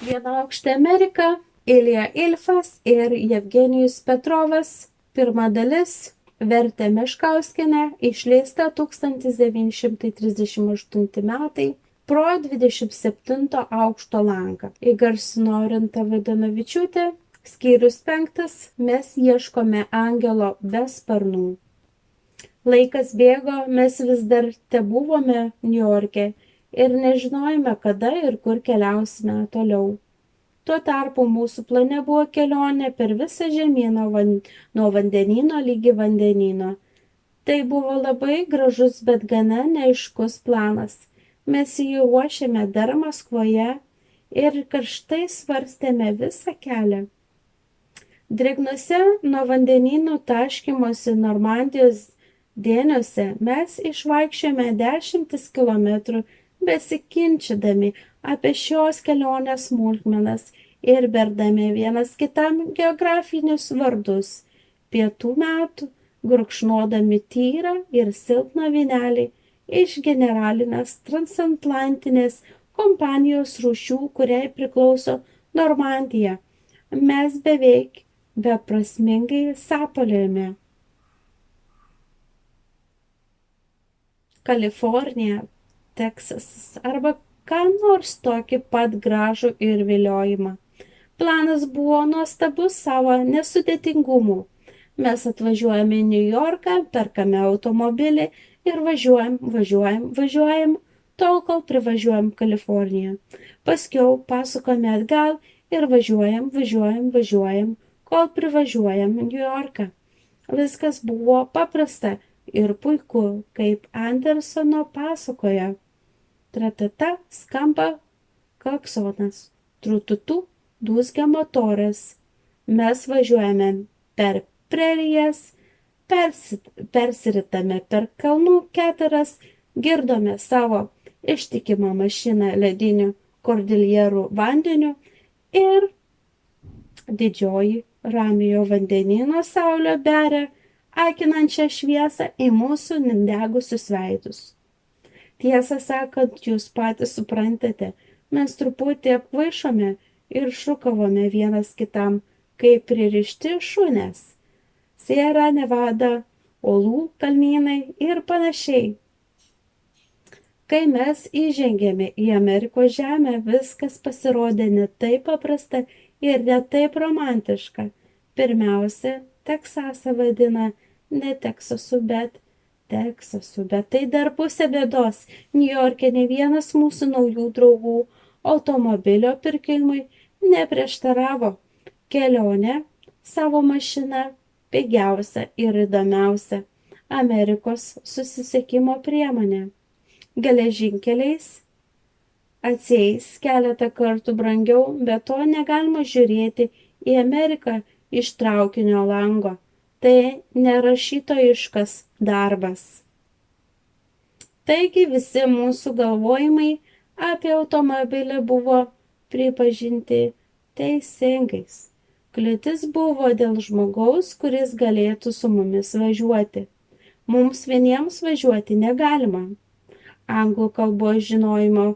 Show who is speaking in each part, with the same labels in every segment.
Speaker 1: Vienaaukštė Amerika, Ilja Ilfas ir Jevgenijus Petrovas. Pirma dalis vertė Meškauskienė, išleista 1938 metai. Pro 27 aukšto langą. Įgarsino Orinta Vaidanavičiūtė. Skyrius 5. Mes ieškome angelo be sparnų. Laikas bėgo, mes vis dar tebuvome Niujorke ir nežinojome, kada ir kur keliausime toliau. Tuo tarpu mūsų plane buvo kelionė per visą žemyną nuo vandenyno lygi vandenyno. Tai buvo labai gražus, bet gana neaiškus planas. Mes jį ruošėme dar Maskvoje ir karštai svarstėme visą kelią. Drėgnose nuo vandenynų taškymosi Normandijos dėniuose mes išvaikščiojome 10 kilometrų besikinčydami apie šios kelionės smulkmenas ir berdami vienas kitam geografinius vardus. Pietų metų gurkšnodami tyrą ir silpną vynelį iš generalinės transatlantinės kompanijos rūšių, kuriai priklauso Normandija. Mes beveik beprasmingai sapaliojame. Kalifornija, Teksasas arba ką nors tokį pat gražų ir viliojimą. Planas buvo nuostabus savo nesudėtingumu. Mes atvažiuojame į Niujorką, perkame automobilį ir važiuojam, tol kol privažiuojam Kaliforniją. Paskiau pasukame atgal ir važiuojam, kol privažiuojam Niujorką. Viskas buvo paprasta ir puiku, kaip Andersono pasakoja. Tratata skamba klaksonas, trututu dūzgia motoras. Mes važiuojame per prerijas, persiritame per kalnų keteras, girdome savo ištikimą mašiną ledinių kordiljerų vandeniu ir didžioji Ramiojo vandenyno saulė beria akinančią šviesą į mūsų nedegusius veidus. Tiesą sakant, jūs patys suprantate, mes truputį apvaišome ir šūkavome vienas kitam, kaip pririšti šunės. Sierra Nevada, Uolų kalnynai ir panašiai. Kai mes įžengėme į Amerikos žemę, viskas pasirodė ne taip paprasta ir ne taip romantiška. Pirmiausia, Teksasą vadina ne Teksasu, bet tai dar pusė bėdos. Niujorke ne vienas mūsų naujų draugų automobilio pirkimui neprieštaravo. Kelionė savo mašiną pigiausia ir įdomiausia Amerikos susisiekimo priemonė. Geležinkeliais atsieis keletą kartų brangiau, bet to negalima žiūrėti į Ameriką iš traukinio lango. Tai nerašytojiškas darbas. Taigi visi mūsų galvojimai apie automobilį buvo pripažinti teisingais. Kliūtis buvo dėl žmogaus, kuris galėtų su mumis važiuoti. Mums vieniems važiuoti negalima. Anglų kalbos žinojimo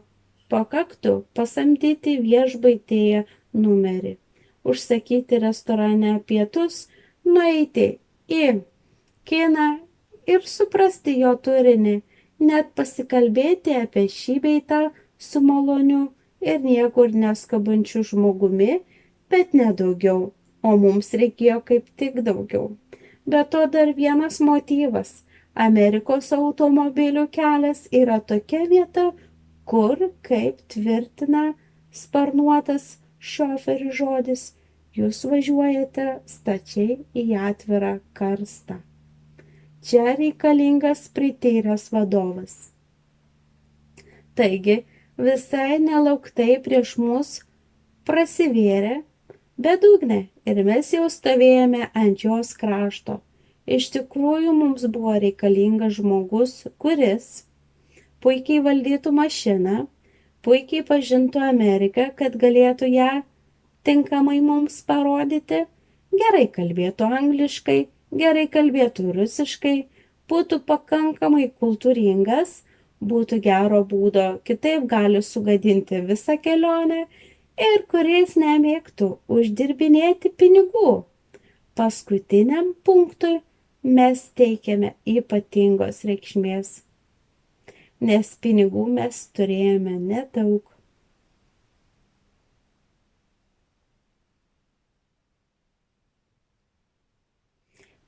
Speaker 1: pakaktų pasamdyti viešbutyje numerį, užsakyti restorane pietus, nueiti į kiną ir suprasti jo turinį, net pasikalbėti apie šį bei tą su maloniu ir niekur neskabančiu žmogumi, bet nedaugiau, o mums reikėjo kaip tik daugiau. Be to dar vienas motyvas. Amerikos automobilių kelias yra tokia vieta, kur, kaip tvirtina sparnuotas šoferių žodis, jūs važiuojate stačiai į atvirą karstą. Čia reikalingas prityręs vadovas. Taigi, visai nelauktai prieš mus prasivėrė bedugnė ir mes jau stovėjome ant jos krašto. Iš tikrųjų, mums buvo reikalingas žmogus, kuris puikiai valdytų mašiną, puikiai pažintų Ameriką, kad galėtų ją tinkamai mums parodyti, gerai kalbėtų angliškai, gerai kalbėtų rusiškai, būtų pakankamai kultūringas, būtų gero būdo, kitaip gali sugadinti visą kelionę ir kuris nemėgtų uždirbinėti pinigų. Paskutiniam punktui mes teikiame ypatingos reikšmės, nes pinigų mes turėjome nedaug.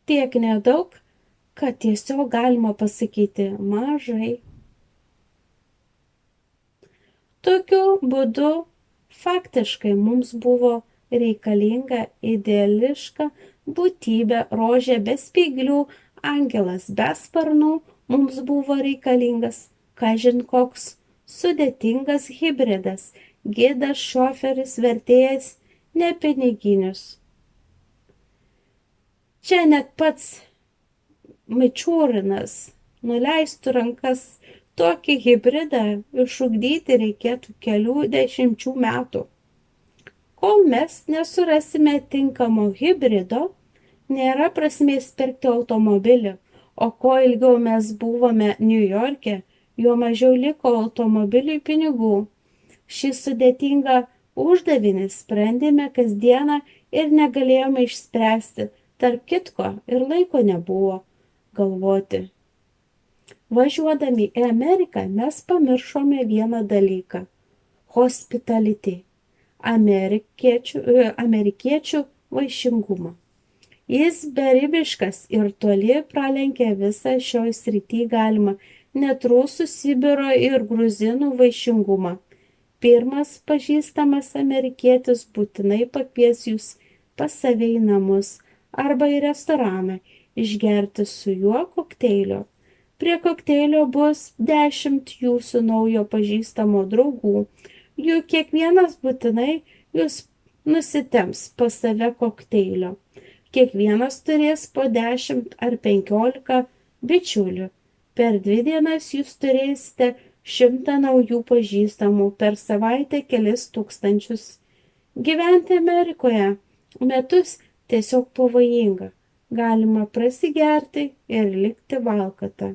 Speaker 1: Tiek nedaug, kad tiesiog galima pasakyti mažai. Tokiu būdu faktiškai mums buvo reikalinga ideališka būtybė, rožė be spyglių, angelas be sparnų, mums buvo reikalingas kažin koks sudėtingas hibridas, gidas, šoferis, vertėjas, nepiniginius. Čia net pats Mičiūrinas nuleistų rankas, tokį hibridą išugdyti reikėtų kelių dešimčių metų. Kol mes nesurasime tinkamo hibrido, nėra prasmės pirkti automobilį, o kuo ilgiau mes buvome Niujorke, juo mažiau liko automobiliui pinigų. Šį sudėtingą uždavinį sprendėme kasdieną ir negalėjome išspręsti. Tarp kitko ir laiko nebuvo galvoti. Važiuodami į Ameriką mes pamiršome vieną dalyką – hospitality, amerikiečių vaišingumą. Jis beribiškas ir toli pralenkė visą šioj srity galima net rusų, Sibiro ir gruzinų vaišingumą. Pirmas pažįstamas amerikietis būtinai pakvies jūs pas save į namus arba į restoraną išgerti su juo kokteilio. Prie kokteilio bus 10 jūsų naujo pažįstamo draugų. Jų kiekvienas būtinai jūs nusitems pas save kokteilio. Kiekvienas turės po 10 ar 15 bičiulių. Per 2 dienas jūs turėsite 100 naujų pažįstamų, per savaitę kelis tūkstančius. Gyventi Amerikoje metus tiesiog pavojinga. Galima prasigerti ir likti valkata.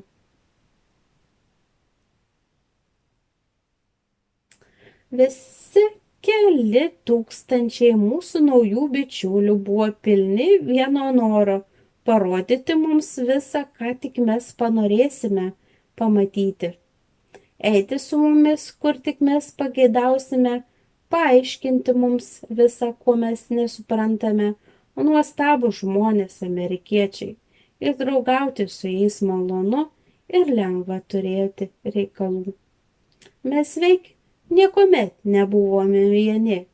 Speaker 1: Visi keli tūkstančiai mūsų naujų bičiulių buvo pilni vieno noro parodyti mums visą, ką tik mes panorėsime pamatyti. Eiti su mumis, kur tik mes pageidausime, paaiškinti mums visą, ko mes nesuprantame, nuostabų žmonės amerikiečiai, ir draugauti su jais malonu ir lengva turėti reikalų. Mes veik niekuomet nebuvome vieni.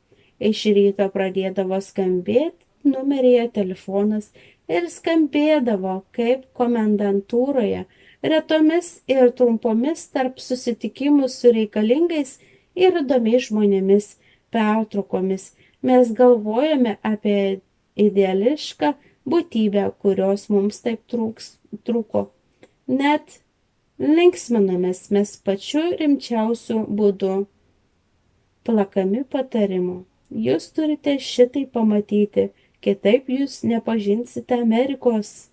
Speaker 1: Iš ryto pradėdavo skambėti numeryje telefonas ir skambėdavo kaip komendantūroje, retomis ir trumpomis tarp susitikimų su reikalingais ir įdomiais žmonėmis pertraukomis. Mes galvojame apie ideališką būtybę, kurios mums taip trūko. Net linksminomės mes pačiu rimčiausiu būdu. Plakami patarimų. Jūs turite šitai pamatyti, kitaip jūs nepažinsite Amerikos.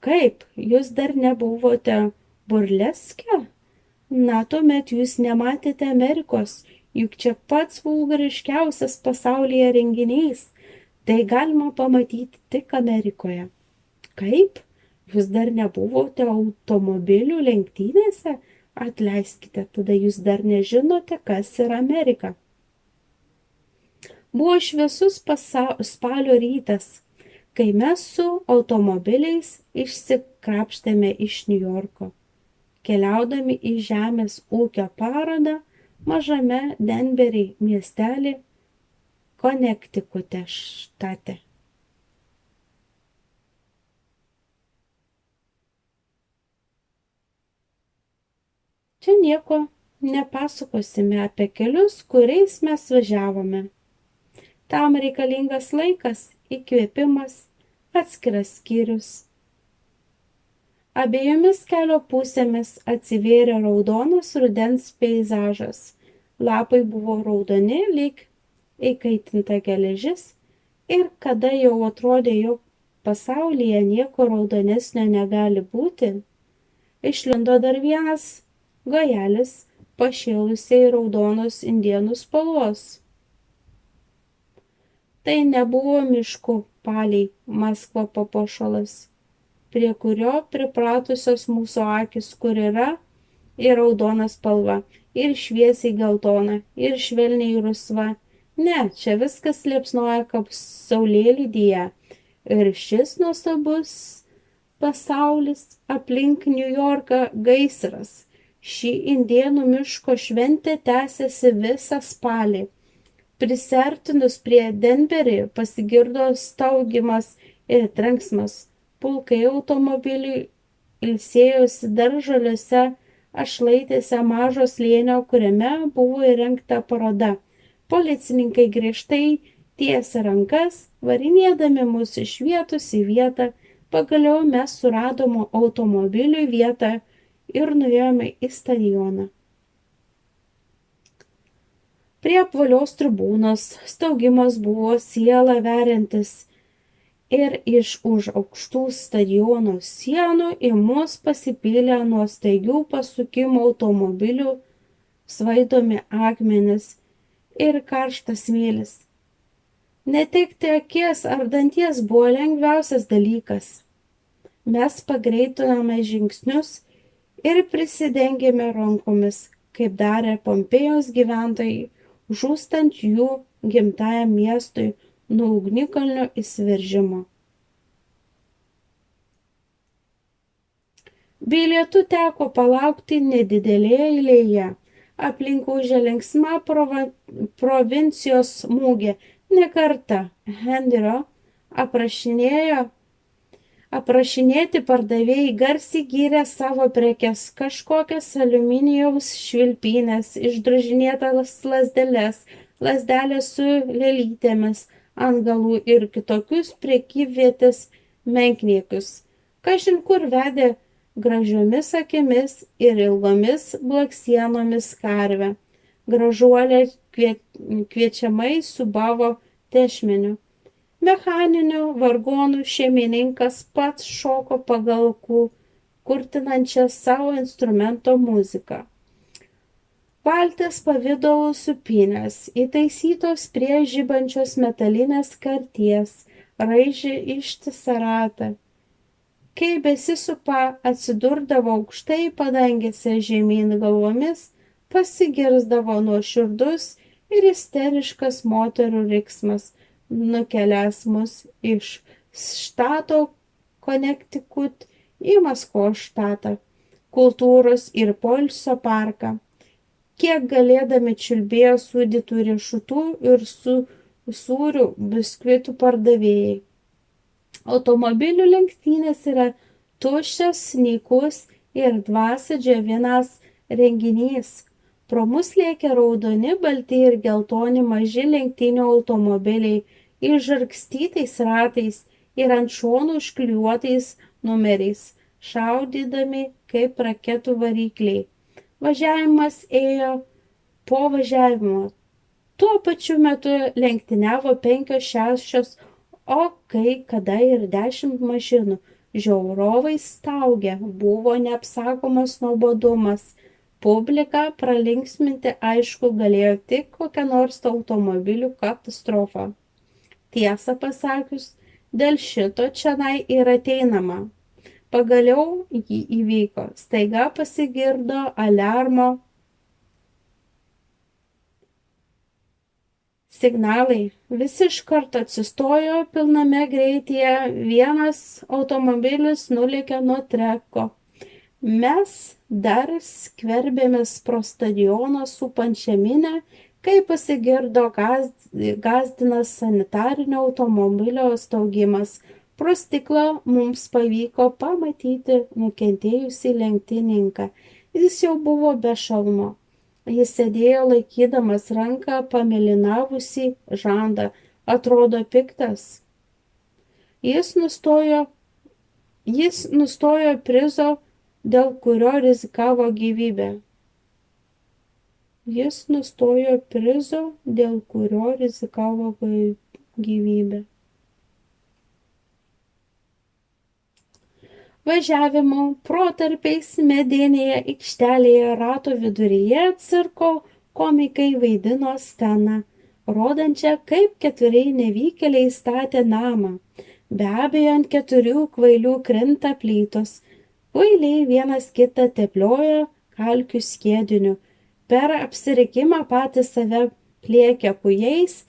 Speaker 1: Kaip? Jūs dar nebuvote burleske? Na, tuomet jūs nematėte Amerikos, juk čia pats vulgariškiausias pasaulyje renginys. Tai galima pamatyti tik Amerikoje. Kaip? Jūs dar nebuvote automobilių lenktynėse? Atleiskite, tada jūs dar nežinote, kas yra Amerika. Buvo šviesus spalio rytas, kai mes su automobiliais išsikrapštėme iš Niujorko, keliaudami į žemės ūkio parodą mažame Denvery miestelį Konektikute štate. Čia nieko nepasakosime apie kelius, kuriais mes važiavome. Tam reikalingas laikas, įkvėpimas, atskiras skyrius. Abiejomis kelio pusėmis atsivėrė raudonas rudens peizažas. Lapai buvo raudoni, lyg įkaitinta geležis, ir kada jau atrodė, jog pasaulyje nieko raudonesnio negali būti, išlindo dar vienas gajelis pašėlusiai raudonos indienų spalvos. Tai nebuvo miškų palei Maskvą papuošalas, prie kurio pripratusios mūsų akis, kur yra ir raudona spalva, ir šviesiai geltona, ir švelniai rusva. Ne, čia viskas liepsnoja kaip saulėlydyje. Ir šis nuostabus pasaulis aplink Niujorką gaisras. Ši indėnų miško šventė tęsiasi visą spalį. Prisertinus prie Denverį pasigirdo staugimas ir trenksmas. Pulkai automobiliai ilsėjosi dar žaliuose atšlaitėse mažo slėnio, kuriame buvo įrengta paroda. Policininkai griežtai tiesė rankas, varinėdami mus iš vietos į vietą. Pagaliau mes suradome automobiliui vietą ir nuėjome į stadioną. Prie apvalios tribūnos staugimas buvo sielą veriantis ir iš už aukštų stadiono sienų į mus pasipylė nuo staigių pasukimų automobilių svaidomi akmenys ir karštas smėlis. Netekti akies ar danties buvo lengviausias dalykas. Mes pagreitinome žingsnius ir prisidengėme rankomis, kaip darė Pompėjos gyventojai, žūstant jų gimtajam miestui nuo ugnikalnio įsiveržimo. Bilietų teko palaukti nedidelėje eilėje. Aplink ūžė linksma provincijos smūgė. Ne kartą Henrio aprašinėti pardavėjai garsiai gyrė savo prekes, kažkokias aliuminijaus švilpynės, išdrožinėtas lazdeles, lazdelės su lėlytėmis ant galų ir kitokius prekyvietės menkniekius. Kažin kur vedė gražiomis akimis ir ilgomis blakstienomis karvę. Gražuolė kviečiamai subavo tešmeniu. Mechaninių vargonų šeimininkas pats šoko pagal kurtinančią savo instrumento muziką. Valties pavidalo supynės, įtaisytos prie žibančios metalinės karties, raižė ištisą ratą. Kai besisupa atsidurdavo aukštai padangėse žemyn galvomis, pasigirsdavo nuoširdus ir isteriškas moterų riksmas, nukelias mus iš štato Connecticut į Maskvos štatą, kultūros ir poilsio parką. Kiek galėdami čiulbėjo sūdytų riešutų ir sūrių biskvitų pardavėjai. Automobilių lenktynės yra tuščias, nykus ir dvasią džiovinas renginys. Pro mus lėkė raudoni, balti ir geltoni maži lenktynių automobiliai išžargstytais ratais ir ant šonų užklijuotais numeriais, šaudydami kaip raketų varikliai. Važiavimas ėjo po važiavimo. Tuo pačiu metu lenktyniavo 5-6, o kai kada ir 10 mašinų. Žiaurovai staugė, buvo neapsakomas nuobodumas. Publiką pralinksminti aišku galėjo tik kokią nors automobilių katastrofą. Tiesą pasakius, dėl šito čionai ir ateinama. Pagaliau jį įvyko. Staiga pasigirdo aliarmo signalai. Visi iš karto atsistojo pilname greityje. Vienas automobilis nulėkė nuo treko. Mes dar skverbėmės pro stadioną supančią minią, kai pasigirdo gazdinas sanitarinio automobilio staugimas. Pro stiklą mums pavyko pamatyti nukentėjusį lenktynininką. Jis jau buvo be šalmo. Jis sėdėjo laikydamas ranką pamėlynavusį žandą. Atrodo piktas. Jis nustojo prizo, dėl kurio rizikavo gyvybę. Važiavimo protarpiais medinėje aikštelėje rato viduryje cirko komikai vaidino sceną. rodančią, kaip 4 nevykėliai statė namą. Be abejo, ant 4 kvailių krinta plytos. Kvailiai vienas kitą teplioja kalkių skiediniu. Per apsirikimą patys save pliekia kujais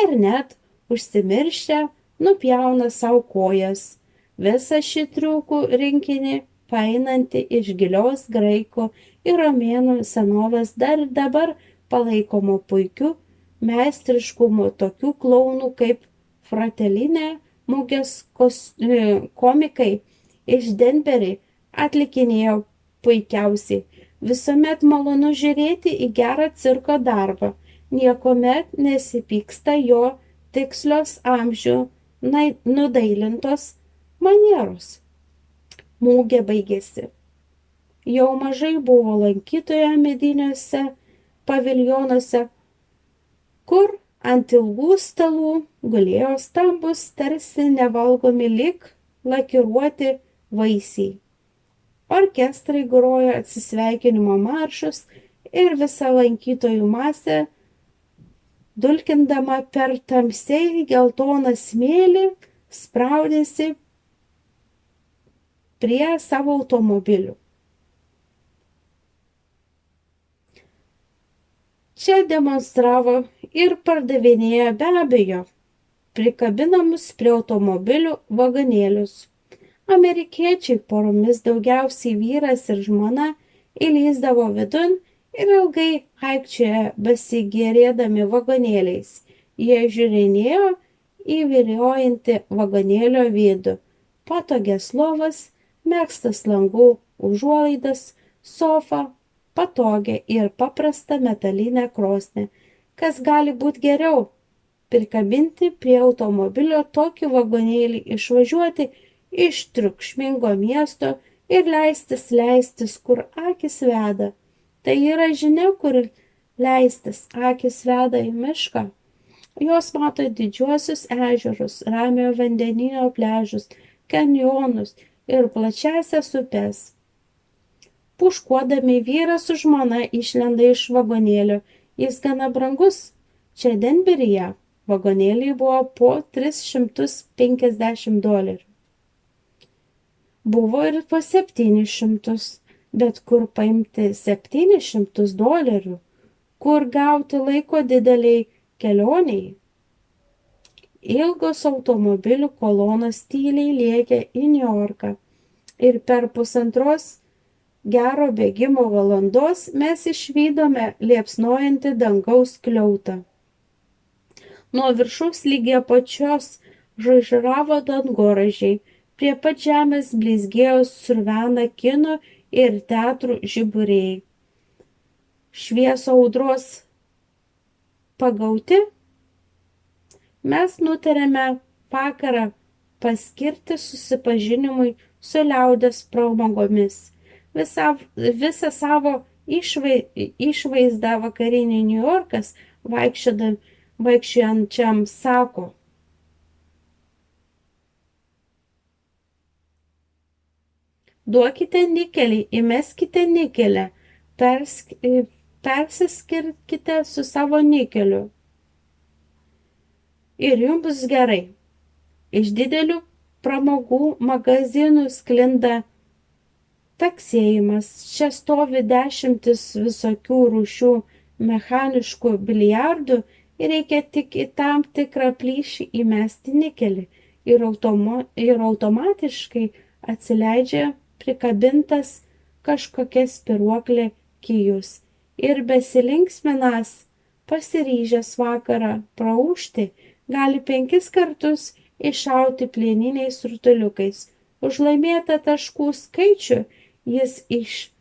Speaker 1: ir net užsimiršę nupjauna savo kojas. Visą šį triukų rinkinį, paeinantį iš gilios graikų ir romėnų senovės dar dabar palaikomo puikiu meistriškumu tokių klounų kaip Fratelinė mugės komikai iš Denverį atlikinėjo puikiausiai. Visuomet malonu žiūrėti į gerą cirko darbą, niekuomet nesipyksta jo tikslios amžių nudailintos manieros. Mugė baigėsi. Jau mažai buvo lankytojų mediniuose paviljonuose, kur ant ilgų stalų gulėjo stambus, tarsi nevalgomi lyg lakiruoti vaisiai. Orkestrai grojo atsisveikinimo maršus ir visa lankytojų masė, dulkindama per tamsiai geltoną smėlį, spraudėsi prie savo automobilių. Čia demonstravo ir pardavinėjo be abejo prikabinamus prie automobilių vagonėlius. Amerikiečiai poromis, daugiausiai vyras ir žmona, įlįsdavo vidun ir ilgai aikčioje besigėrėdami vagonėliais. Jie žiūrinėjo į viliojantį vagonėlio vidų, patogias lovas, megztas langų užuolaidas, sofą, patogią ir paprastą metalinę krosnį. Kas gali būti geriau? Prikabinti prie automobilio tokį vagonėlį, išvažiuoti iš triukšmingo miesto ir leistis, kur akis veda. Tai yra žinia, kur leistis, akis veda į mišką. Jos mato didžiuosius ežerus, ramiojo vandenyno pliažus, kanjonus ir plačiasias upes. Puškuodami vyras su žmona išlenda iš vagonėlio. Jis gana brangus. Čia Denveryje vagonėliai buvo po $350. Buvo ir po 700, bet kur paimti $700, kur gauti laiko dideliai kelioniai. Ilgos automobilių kolonos tyliai lėkė į Niujorką ir per pusantros gero bėgimo valandos mes išvydome liepsnojantį dangaus skliautą. Nuo viršaus lygi apačios žaižravo dangoraižiai, prie pat žemės blizgėjo survena kino ir teatrų žiburiai. Švieso audros pagauti, mes nutarėme vakarą paskirti susipažinimui su liaudės pramogomis. Visą savo išvaizdą vakarinį Niujorkas vaikščiojančiam sako: duokite nikelį, įmeskite nikelę, persiskirkite su savo nikeliu ir jums bus gerai. Iš didelių pramogų magazinų sklinda taksėjimas. Čia stovi 10 visokių rūšių mechaniškų biliardų ir reikia tik į tam tikrą plyšį įmesti nikelį ir automatiškai atsileidžia prikabintas kažkokia spyruoklė kijus. Ir besilinksminas, pasiryžęs vakarą praūžti, gali 5 kartus iššauti plieniniais rutuliukais. Už laimėtą taškų skaičių jis iš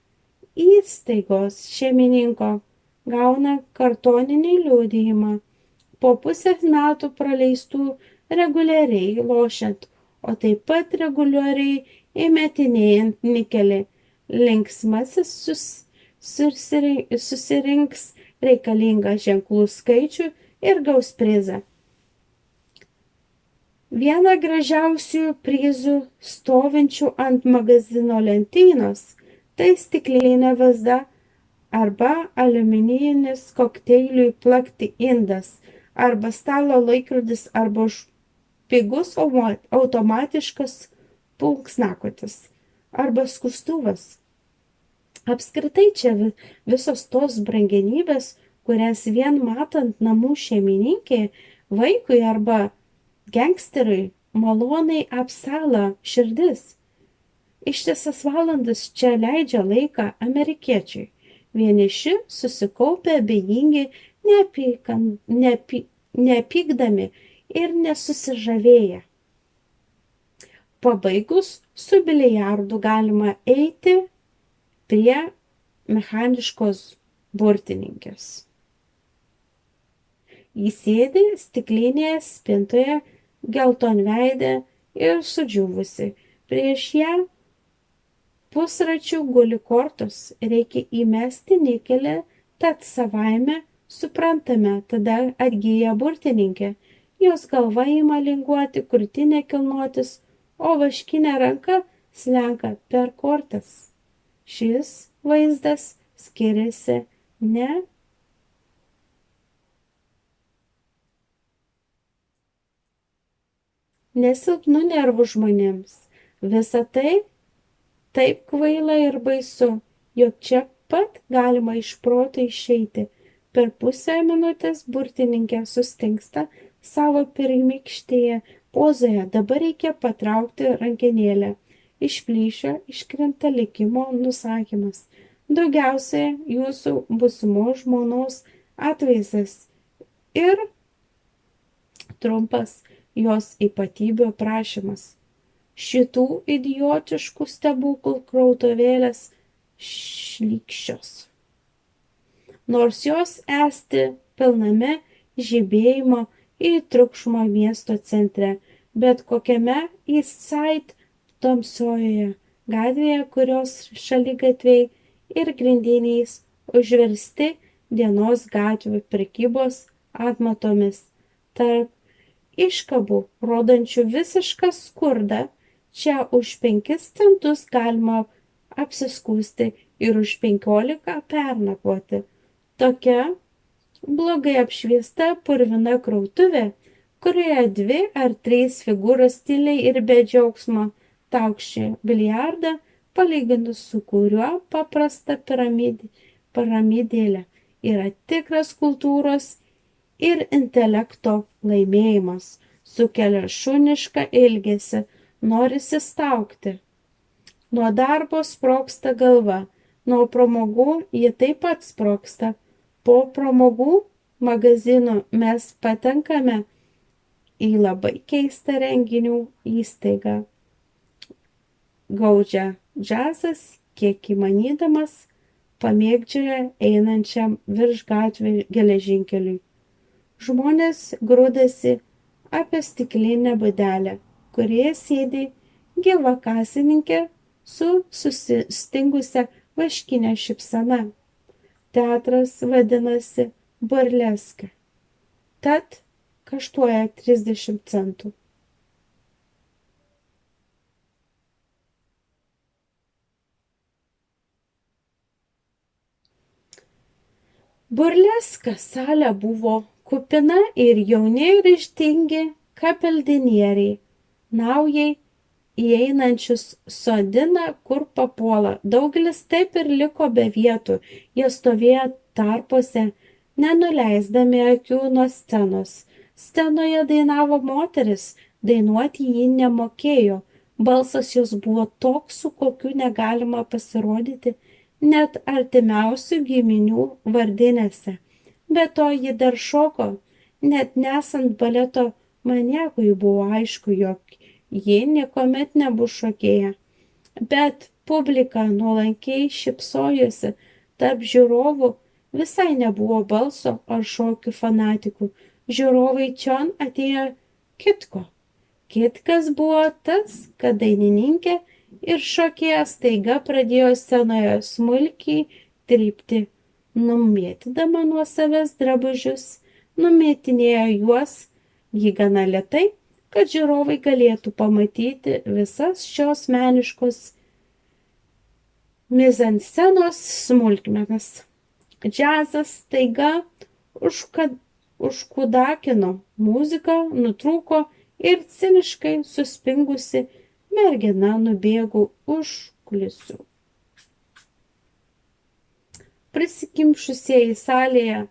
Speaker 1: įstaigos šeimininko gauna kartoninį liudijimą. Po pusės metų praleistų reguliariai lošiant, o taip pat reguliariai įmetinėjant nikelį, linksmasis susirinks reikalingą ženklų skaičių ir gaus prizą. Vieną gražiausių prizų stovinčių ant magazino lentynos tai stiklinė vazda arba aliuminijinis kokteiliui plakti indas arba stalo laikrodis, arba pigus automatiškas plunksnakotis, arba skustuvas. Apskritai čia visos tos brangenybės, kurias vien matant namų šeimininkė, vaikui arba gangsteriui maloniai apsala širdis. Ištisas valandas čia leidžia laiką amerikiečiai. Vieniši susikaupę abejingi, nepykdami ir nesusižavėję. Pabaigus su biliardu galima eiti prie mechaniškos burtininkės. Jis sėdi stiklinėje spintoje, geltonveidė ir sudžiūvusi. Prieš ją pusračių guli kortos, reikia įmesti nikelį, tad savaime suprantame, tada atgyja burtininkė. Jos galva ima linguoti, krūtinė kilnotis, o vaškinė ranka slenka per kortas. Šis vaizdas skiriasi nesilpnų nervų žmonėms. Visa tai taip kvaila ir baisu, jog čia pat galima iš proto išeiti. Per pusę minutės burtininkė sustingsta savo pirmykštėje pozoje. Dabar reikia patraukti rankenėlę. Iš plyšio iškrenta likimo nusakymas. Daugiausiai jūsų būsimos žmonos atvaizdas ir trumpas jos ypatybių aprašymas. Šitų idiotiškų stebuklų krautuvėlės šlykščios. Nors jos esti pilname žibėjimo į triukšmo miesto centre, bet kokiame East Side tamsiojoje gatvėje, kurios šaligatviai ir grindiniais užversti dienos gatvių prekybos atmatomis. Tarp iškabų, rodančių visišką skurdą, čia už 5 centus galima apsiskūsti ir už 15 pernakvoti. Tokia blogai apšviesta purvina krautuvė, kurioje 2 ar 3 figūros tyliai ir be džiaugsmo taukščia biliardą, palyginus su kuriuo paprasta piramidėlė yra tikras kultūros ir intelekto laimėjimas, sukelia šunišką ilgesį, norisi staugti. Nuo darbo sprogsta galva, nuo pramogų ji taip pat sprogsta. Po pramogų magazinų mes patenkame į labai keistą renginių įstaigą. Gaudžia džiazas, kiek įmanydamas, pamėgdžioja einančiam virš gatvė geležinkeliui. Žmonės grūdasi apie stiklinę būdelę, kurie sėdi gyva kasininkė su sustingusia vaškinė šypsena. Teatras vadinasi burleska, tad kaštuoja 30 centų. Burleska salė buvo kupina ir jauni ryžtingi kapeldinieriai, naujai įeinančius sodina, kur papuola. Daugelis taip ir liko be vietų, jie stovėjo tarpuose, nenuleisdami akių nuo scenos. Scenoje dainavo moteris, dainuoti ji nemokėjo, balsas jos buvo toks, su kokiu negalima pasirodyti net artimiausių giminių vardinėse. Be to ji dar šoko, net nesant baleto maniakui buvo aišku, jog ji niekuomet nebus šokėja. Bet publika nuolankiai šypsojosi, tarp žiūrovų visai nebuvo balso ar šokių fanatikų. Žiūrovai čion atėjo kitko. Kitkas buvo tas, kad dainininkė ir šokėja staiga pradėjo scenoje smulkiai trypti, numėtydama nuo savęs drabužius, numėtinėjo juos jį gana lėtai, kad žiūrovai galėtų pamatyti visas šios meniškos mizanscenos smulkmenas. Džiazas staiga užkudakino, muzika nutrūko ir ciniškai suspingusi mergina nubėgo už kulisių. Prisikimšusieji salėje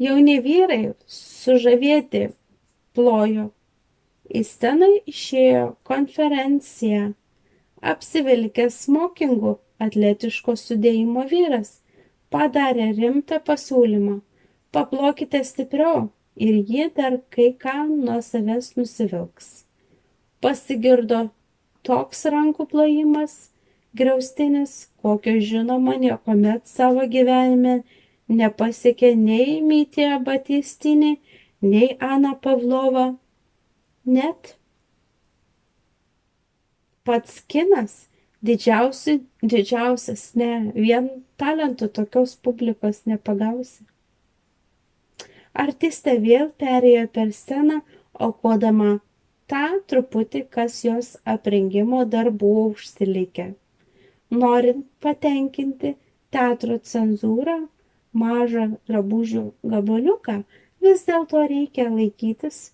Speaker 1: jauni vyrai sužavėti plojo. Į sceną išėjo konferencija. Apsivilkęs smokingu atletiško sudėjimo vyras padarė rimtą pasiūlymą. Paplokite stipriau ir ji dar kai ką nuo savęs nusivilks. Pasigirdo toks rankų plojimas, griaustinis, kokio žinoma niekuomet savo gyvenime nepasiekė nei Mitija Batistinė, nei Ana Pavlova, net pats kinas didžiausias, ne vien talentų tokios publikos nepagausi. Artistė vėl perėjo per sceną, aukodama tą truputį, kas jos aprengimo dar buvo užsilikę. Norint patenkinti teatro cenzūrą, mažą drabužių gabaliuką, vis dėlto reikia laikytis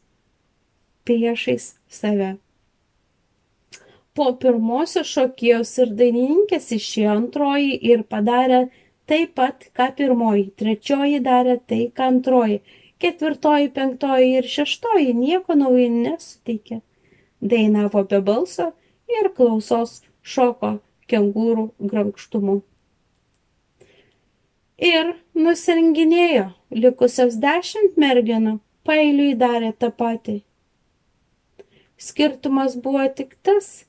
Speaker 1: priešais save. Po pirmosios šokėjos ir dainininkės išėjo antroji ir padarė taip pat, ką pirmoji, trečioji darė tai, ką antroji, ketvirtoji, penktoji ir šeštoji nieko naujo nesuteikė. Dainavo be balso ir klausos šoko kengūrų grankštumu. Ir nusirenginėjo, likusios 10 merginų paeiliui darė tą patį. Skirtumas buvo tik tas,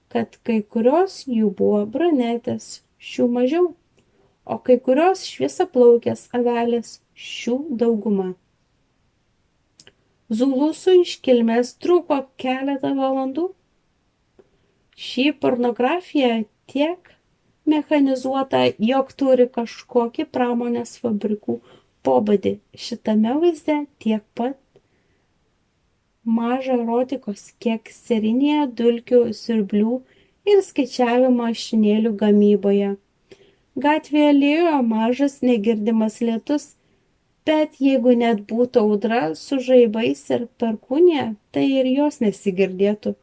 Speaker 1: kad kai kurios jų buvo brunetės, šių mažiau, o kai kurios šviesiaplaukės avelės, šių dauguma. Zulusų iškilmės truko keletą valandų. Šį pornografiją tiek mechanizuota, jog turi kažkokį pramonės fabrikų pobūdį. Šitame vaizde tiek pat maža erotikos, kiek serinėje dulkių siurblių ir skaičiavimo mašinėlių gamyboje. Gatvėje liejo mažas negirdimas lietus, bet jeigu net būtų audra su žaibais ir perkūnija, tai ir jos nesigirdėtų.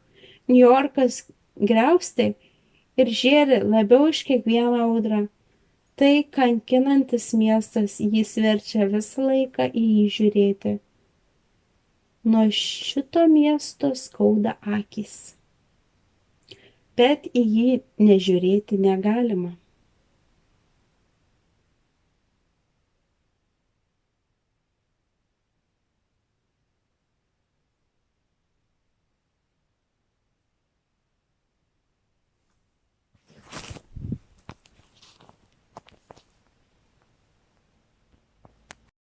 Speaker 1: Niujorkas griaustė ir žėri labiau už kiekvieną audrą. Tai kankinantis miestas, jis verčia visą laiką į jį žiūrėti. Nuo šito miesto skauda akys, bet į jį nežiūrėti negalima.